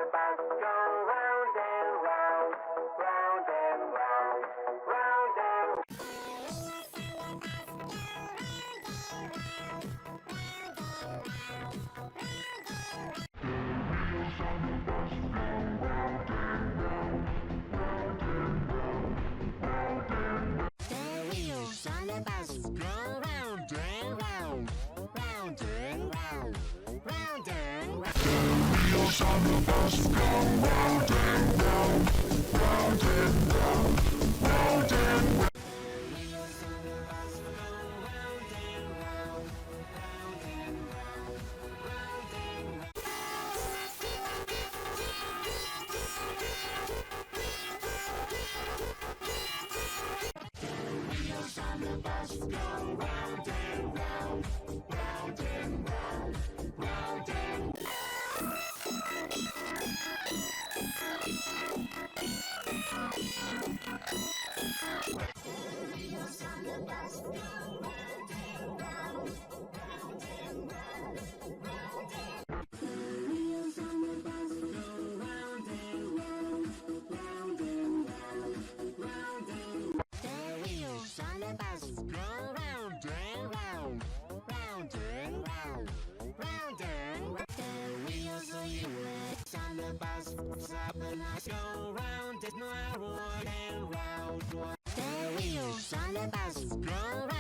the bus go round and round, round and round, round and wheels on the bus go round and round, round and round, round and round. The wheels on the bus go round and round, round and round, round and round. The wheels on the bus go round and round, round and round, round and round. Wheels on the bus go round and round, round and round, round and round. Wheels on the bus go round and round, round and round, round and. The wheels on the bus go round and round, round and round, round and. The wheels on the bus go round and round, round and round, round and round. The wheels on the bus go round and round and round. The wheels on the bus go round.